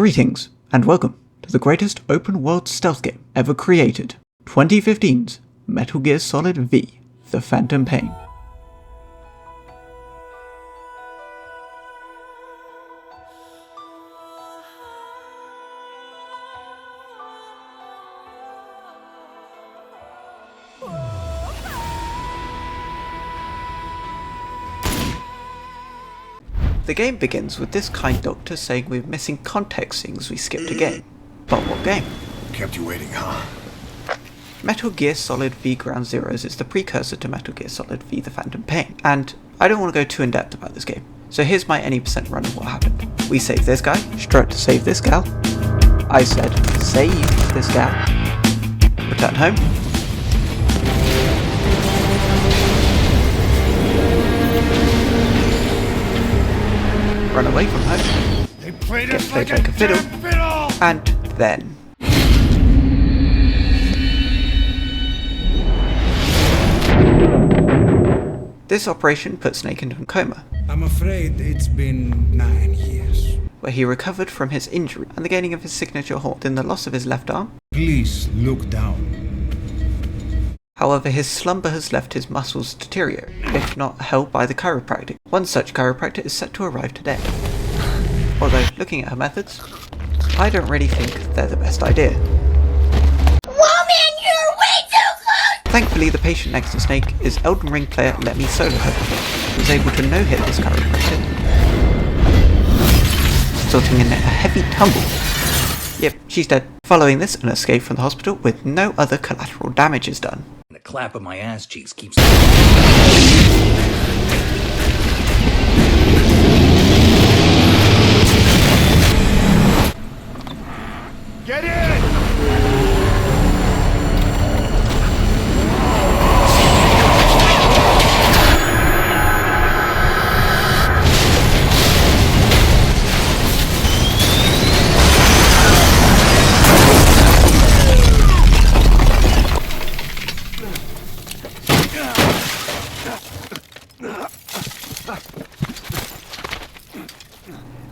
Greetings, and welcome to the greatest open-world stealth game ever created, 2015's Metal Gear Solid V The Phantom Pain. The game begins with this kind doctor saying we're missing context things we skipped a game. But what game? Kept you waiting, huh? Metal Gear Solid V Ground Zeroes is the precursor to Metal Gear Solid V The Phantom Pain, and I don't want to go too in depth about this game, so here's my any percent run of what happened. We saved this guy, struck to save this gal. I said, save this gal. Return home. Run away from home, They played get us played like a fiddle, fiddle, and then... This operation put Snake into a coma, I'm afraid it's been 9 years. where he recovered from his injury and the gaining of his signature horn, then the loss of his left arm. Please look down. However, his slumber has left his muscles deteriorate, if not held by the chiropractic. One such chiropractor is set to arrive today. Although, looking at her methods, I don't really think they're the best idea. Woman, you're way too close! Thankfully, the patient next to Snake is Elden Ring player Let Me Solo Her, who was able to no-hit this chiropractor, resulting in a heavy tumble. Yep, she's dead. Following this, an escape from the hospital with no other collateral damages done. The clap of my ass cheeks keeps... Get in!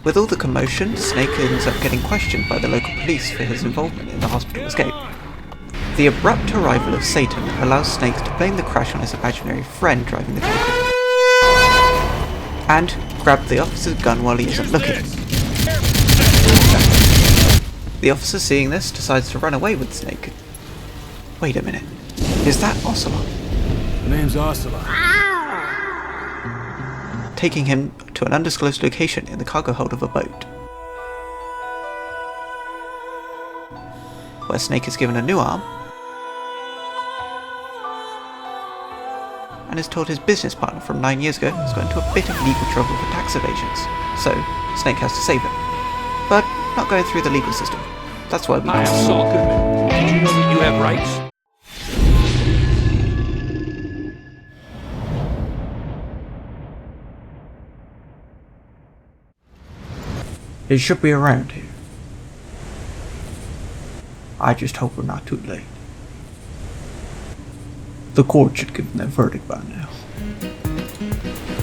With all the commotion, Snake ends up getting questioned by the local police for his involvement in the hospital escape. The abrupt arrival of Satan allows Snake to blame the crash on his imaginary friend driving the vehicle, and grab the officer's gun while he isn't looking. The officer, seeing this, decides to run away with Snake. Wait a minute, is that Ocelot? The name's Ocelot. Taking him to an undisclosed location in the cargo hold of a boat, where Snake is given a new arm and is told his business partner from 9 years ago has got into a bit of legal trouble for tax evasions, so Snake has to save him, but not going through the legal system. That's why we... I am Saul Goodman. Did you know that you have rights? It should be around here. I just hope we're not too late. The court should give them their verdict by now.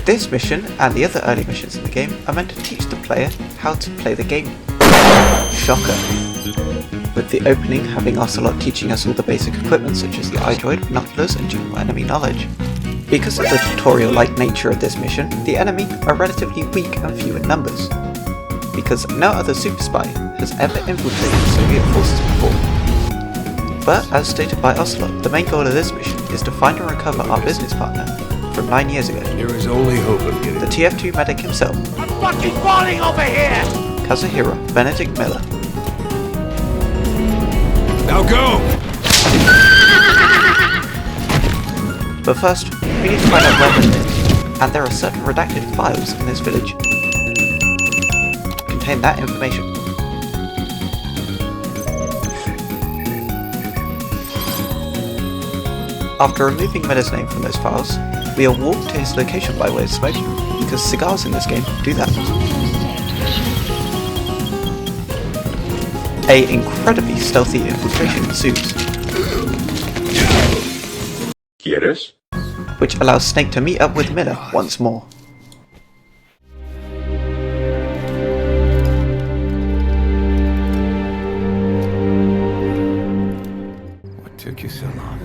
This mission, and the other early missions in the game, are meant to teach the player how to play the game. Shocker. With the opening having Ocelot teaching us all the basic equipment such as the iDroid, binoculars, and general enemy knowledge. Because of the tutorial-like nature of this mission, the enemy are relatively weak and few in numbers, because no other super spy has ever infiltrated the Soviet forces before. But, as stated by Ocelot, the main goal of this mission is to find and recover our business partner from 9 years ago. There is only hope of getting The TF2 medic himself, I'm fucking falling over here! Kazuhiro Benedict Miller. Now go! But first, we need to find out where Miller is, and there are certain redacted files in this village. Contain that information. After removing Miller's name from those files, we are walked to his location by way of smoking, because cigars in this game do that. A incredibly stealthy infiltration ensues, ¿Quieres? which allows Snake to meet up with Miller once more. took you so long?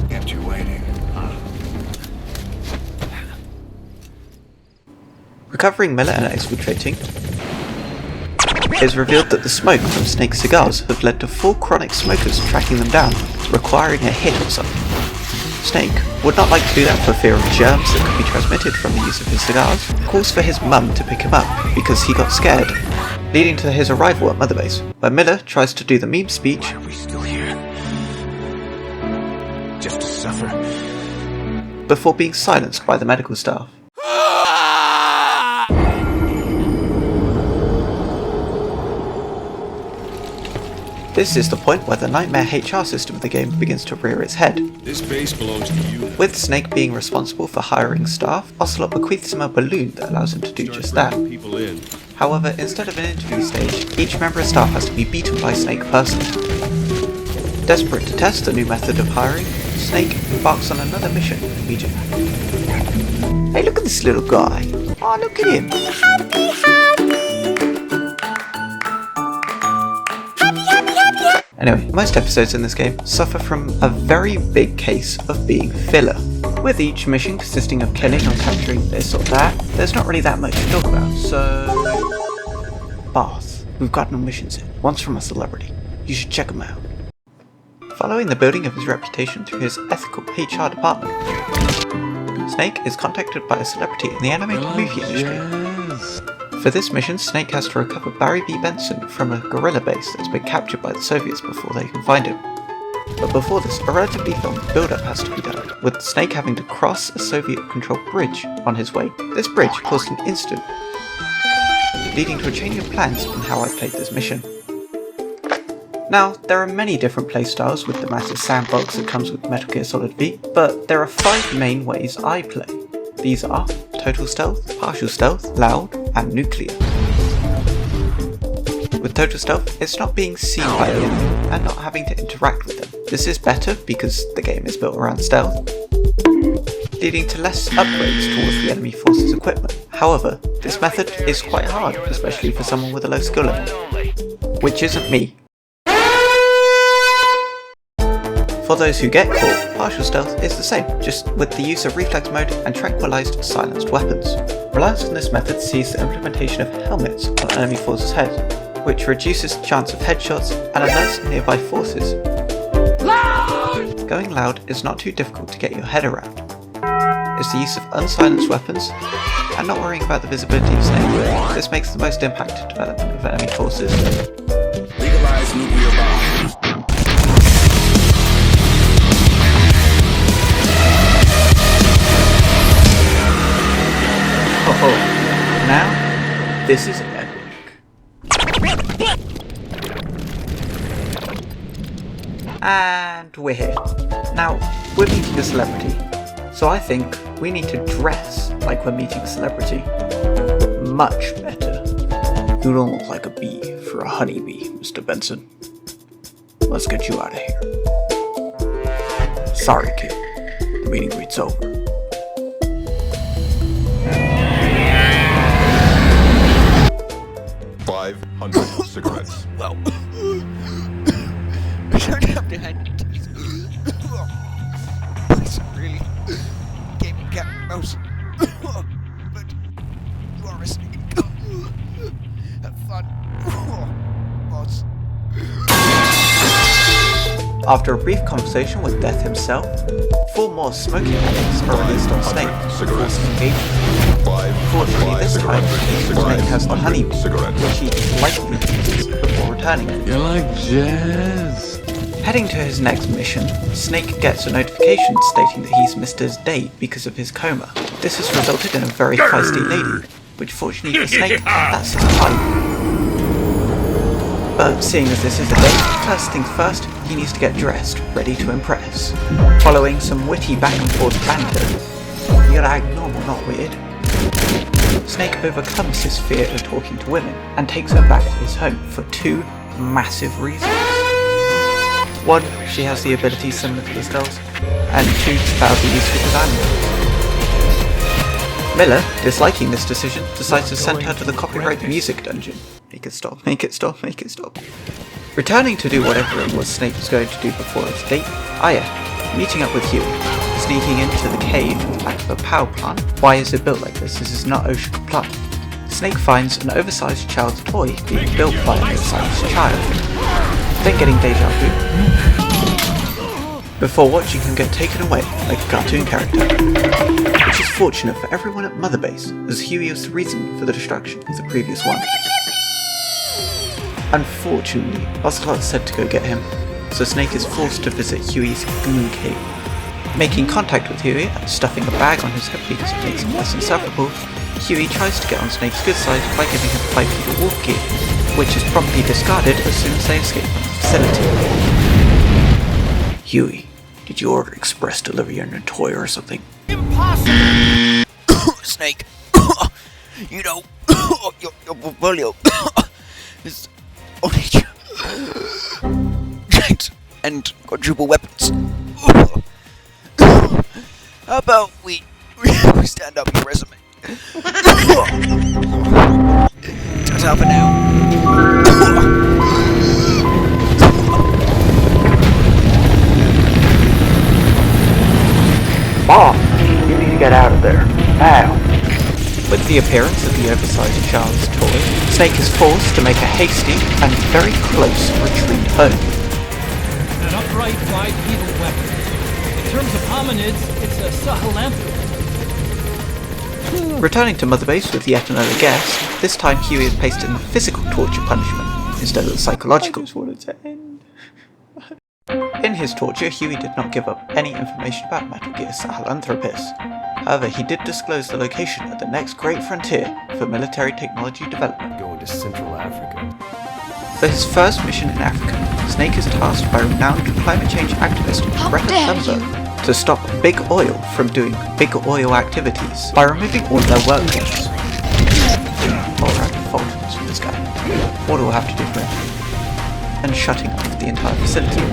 Kept you waiting. Recovering Miller and exfiltrating, it is revealed that the smoke from Snake's cigars have led to 4 chronic smokers tracking them down, requiring a hit or something. Snake would not like to do that for fear of germs that could be transmitted from the use of his cigars, calls for his mum to pick him up because he got scared, leading to his arrival at Mother Base, where Miller tries to do the meme speech. Why are we still here? Just to suffer? Before being silenced by the medical staff. This is the point where the nightmare HR system of the game begins to rear its head. This base belongs to you. With Snake being responsible for hiring staff, Ocelot bequeaths him a balloon that allows him to do just that. People in. However, instead of an interview stage, each member of staff has to be beaten by Snake personally. Desperate to test the new method of hiring, Snake embarks on another mission immediately. Hey, look at this little guy. Oh, look at him. Anyway, most episodes in this game suffer from a very big case of being filler. With each mission consisting of killing or capturing this or that, there's not really that much to talk about, so... Boss, we've got no missions in. One's from a celebrity. You should check him out. Following the building of his reputation through his ethical HR department, Snake is contacted by a celebrity in the animated movie industry. For this mission, Snake has to recover Barry B. Benson from a guerrilla base that's been captured by the Soviets before they can find him. But before this, a relatively long build-up has to be done, with Snake having to cross a Soviet-controlled bridge on his way. This bridge caused an incident, leading to a change of plans on how I played this mission. Now, there are many different playstyles with the massive sandbox that comes with Metal Gear Solid V, but there are 5 main ways I play. These are Total Stealth, Partial Stealth, Loud, and Nuclear. With Total Stealth, it's not being seen by the enemy and not having to interact with them. This is better because the game is built around stealth, leading to less upgrades towards the enemy force's equipment. However, this method is quite hard, especially for someone with a low skill level, which isn't me. For those who get caught, Partial Stealth is the same, just with the use of reflex mode and tranquilized silenced weapons. Reliance on this method sees the implementation of helmets on enemy forces' heads, which reduces the chance of headshots and alerts nearby forces. Loud! Going loud is not too difficult to get your head around. It's the use of unsilenced weapons and not worrying about the visibility of Snake. This makes the most impact to development of enemy forces. Legalize nuclear bombs. Oh, now, this is epic. And we're here. Now, we're meeting a celebrity, so I think we need to dress like we're meeting a celebrity. Much better. You don't look like a bee for a honeybee, Mr. Benson. Let's get you out of here. Sorry, kid. The meet and greet's over. Cigarettes. Well, I don't have to hand it to you. This really gave me cat and mouse. But you are a snake. Have fun, boss. After a brief conversation with Death himself, 4 more smoking addicts are released on Snake for forcing engagement. Fortunately, this time, Snake has the honey, which he lightly uses before returning. You like jazz? Heading to his next mission, Snake gets a notification stating that he's missed his day because of his coma. This has resulted in a very feisty lady, which fortunately for Snake, that's his type. But seeing as this is a date, first things first, he needs to get dressed, ready to impress. Following some witty back and forth banter, you're like normal, not weird. Snake overcomes his fear of talking to women and takes her back to his home for 2 massive reasons. 1, she has the ability similar to the girls, and 2, proudly useful with animals. Miller, disliking this decision, decides to send her to the copyright music dungeon. Make it stop, make it stop, make it stop. Returning to do whatever it was Snake was going to do before escape, Aya, meeting up with Huey, sneaking into the cave at the back of a power plant. Why is it built like this? This is not OSHA compliant. Snake finds an oversized child's toy being built by an oversized child, then getting deja vu, before watching him get taken away like a cartoon character. Which is fortunate for everyone at Mother Base, as Huey was the reason for the destruction of the previous one. Unfortunately, Ocelot is said to go get him, so Snake is forced to visit Huey's goon cave. Making contact with Huey and stuffing a bag on his hip because it makes him less insufferable, Huey tries to get on Snake's good side by giving him 5 feet of wolf gear, which is promptly discarded as soon as they escape from the facility. Huey, did you order express delivery on a toy or something? Impossible! Snake, you know, your portfolio is only giant and quadruple weapons. How about we stand up your resume? Just half an hour. Boss, you need to get out of there, now. With the appearance of the oversized child's toy, Snake is forced to make a hasty and very close retreat home. An upright bipedal weapon. In terms of hominids, it's a sahelanthropus. Returning to Mother Base with yet another guest, this time Huey is placed in the physical torture punishment instead of the psychological. I just wanted to end. In his torture, Huey did not give up any information about Metal Gear Sahelanthropus. However, he did disclose the location of the next great frontier for military technology development. Going to Central Africa. For his first mission in Africa, Snake is tasked by renowned climate change activist Greta Thunberg to stop Big Oil from doing big oil activities by removing all their work clothes. Alright, faultless from this guy. What do I have to do for him? And shutting off the entire facility.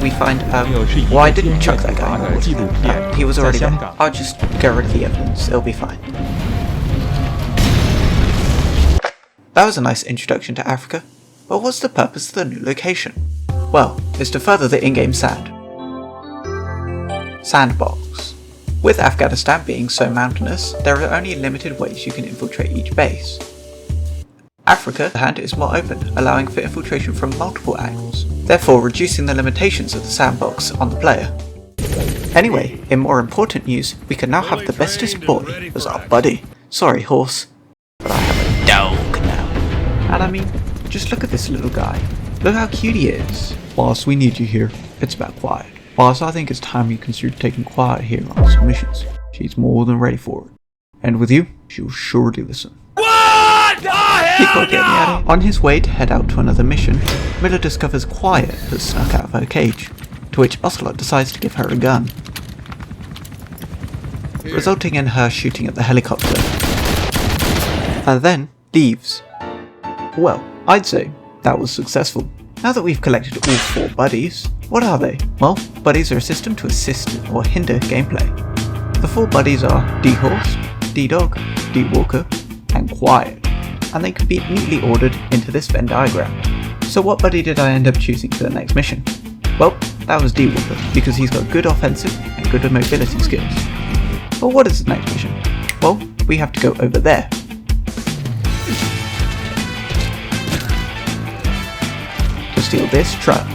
We find, well, I didn't chuck that guy in the water. He was already there. I'll just get rid of the evidence, it'll be fine. That was a nice introduction to Africa, but what's the purpose of the new location? Well, it's to further the in-game sandbox. With Afghanistan being so mountainous, there are only limited ways you can infiltrate each base. Africa, on the hand, is more open, allowing for infiltration from multiple angles, therefore reducing the limitations of the sandbox on the player. Anyway, in more important news, we can now have the bestest boy as our buddy. Sorry, horse, but I have a dog now. And I mean, just look at this little guy. Look how cute he is. Boss, we need you here. It's about quiet. Boss, I think it's time you consider taking quiet here on some missions. She's more than ready for it. And with you, she'll surely listen. On his way to head out to another mission, Miller discovers Quiet has snuck out of her cage, to which Ocelot decides to give her a gun, resulting in her shooting at the helicopter, and then leaves. Well, I'd say that was successful. Now that we've collected all 4 buddies, what are they? Well, buddies are a system to assist or hinder gameplay. The 4 buddies are D-Horse, D-Dog, D-Walker, and Quiet, and they can be neatly ordered into this Venn diagram. So what buddy did I end up choosing for the next mission? Well, that was D-Walker, because he's got good offensive and good mobility skills. But what is the next mission? Well, we have to go over there. To steal this truck.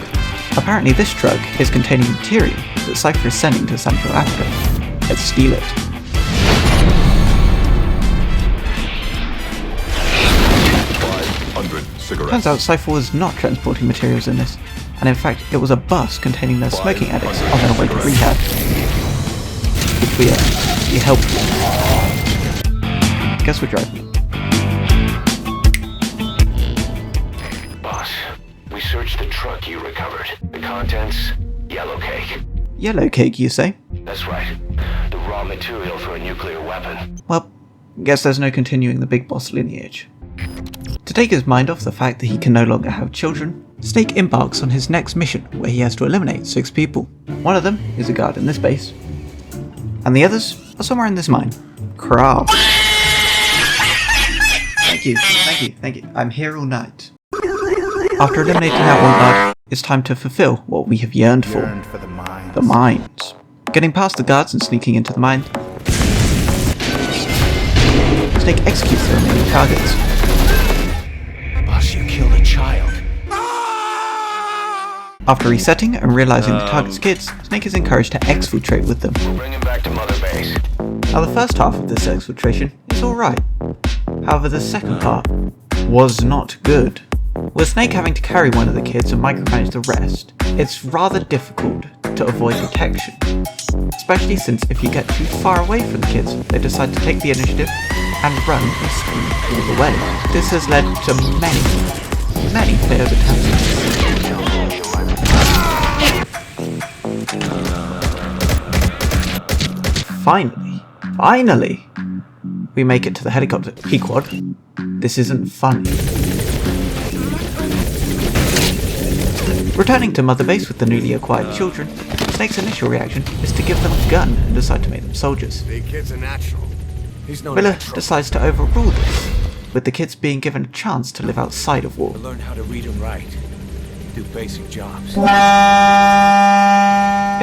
Apparently this truck is containing material that Cypher is sending to Central Africa. Let's steal it. Turns out Cypher was not transporting materials in this, and in fact it was a bus containing their smoking addicts on their way to rehab. Which we helped with. Guess we're driving. Boss, we searched the truck you recovered. The contents, yellow cake. Yellow cake, you say? That's right. The raw material for a nuclear weapon. Well, guess there's no continuing the Big Boss lineage. To take his mind off the fact that he can no longer have children, Snake embarks on his next mission where he has to eliminate 6 people. One of them is a guard in this base, and the others are somewhere in this mine. Crab. Thank you. I'm here all night. After eliminating that one guard, it's time to fulfill what we have yearned for. The mines. Getting past the guards and sneaking into the mine, Snake executes the remaining targets. Boss, you killed a child. After resetting and realizing the target's kids, Snake is encouraged to exfiltrate with them. Bring him back to Mother Base. Now the first half of this exfiltration is alright. However, the second part was not good. With Snake having to carry one of the kids and micromanage the rest, it's rather difficult to avoid detection. Especially since if you get too far away from the kids, they decide to take the initiative and run and scream all the way. This has led to many failed attempts. Finally, we make it to the helicopter P-quad. This isn't funny. Returning to Mother Base with the newly acquired children, Snake's initial reaction is to give them a gun and decide to make them soldiers. Big kid's a natural. He's no Miller natural. decides to overrule this, with the kids being given a chance to live outside of war. Learn how to read and write. Do basic jobs.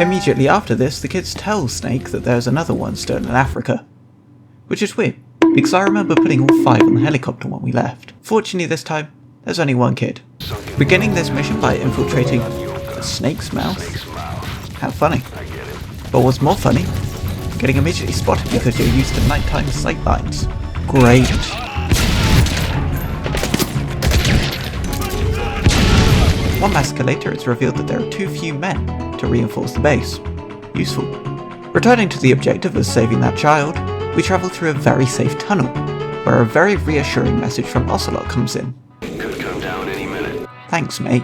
Immediately after this, the kids tell Snake that there's another one still in Africa. Which is weird, because I remember putting all 5 on the helicopter when we left. Fortunately this time, there's only one kid. Beginning this mission by infiltrating the snake's mouth. How funny. But what's more funny, getting immediately spotted because you're used to nighttime sight lines. Great. One massacre later, it's revealed that there are too few men to reinforce the base. Useful. Returning to the objective of saving that child, we travel through a very safe tunnel, where a very reassuring message from Ocelot comes in. Could come down any minute. Thanks, mate.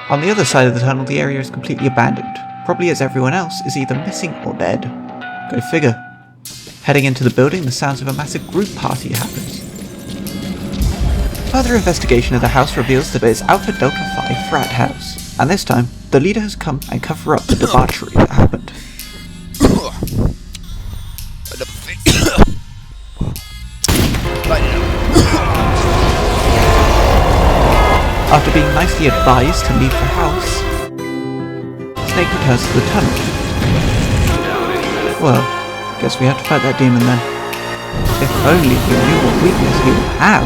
On the other side of the tunnel, the area is completely abandoned, probably as everyone else is either missing or dead. Go figure. Heading into the building, the sounds of a massive group party happens. Further investigation of the house reveals that it is Alpha Delta Phi frat house, and this time, the leader has come and cover up the debauchery that happened. Another thing. Right now. After being nicely advised to leave the house, Snake returns to the tunnel. Well, guess we have to fight that demon then. If only we knew what weakness he would have.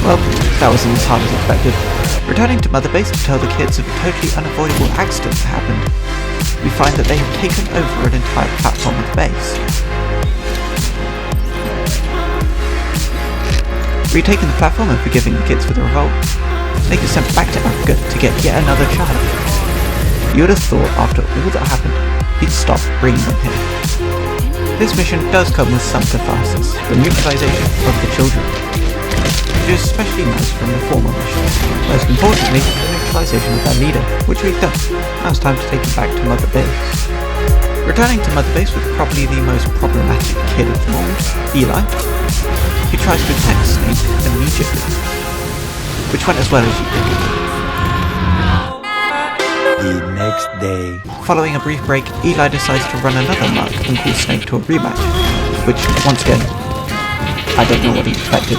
Well, that wasn't as hard as expected. Returning to Mother Base to tell the kids of a totally unavoidable accident that happened, we find that they have taken over an entire platform of the base. Retaking the platform and forgiving the kids for the revolt, Snake is sent back to Africa to get yet another child. You would have thought after all that happened, he'd stop bringing them here. This mission does come with some catharsis, the neutralization of the children, which is especially nice from the former mission. Most importantly, the neutralization of their leader, which we've done. Now it's time to take him back to Mother Base. Returning to Mother Base with probably the most problematic kid of them all, Eli, he tries to attack Snake immediately, which went as well as you think. The next day. Following a brief break, Eli decides to run another mark and call Snake to a rematch, which, once again, I don't know what he expected.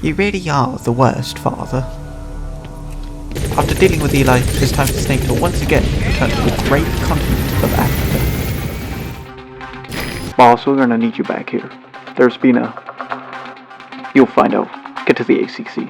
You really are the worst, Father. After dealing with Eli, it's time for Snake to once again return to the great continent of Africa. Boss, we're gonna need you back here. There's been a... You'll find out. Get to the ACC.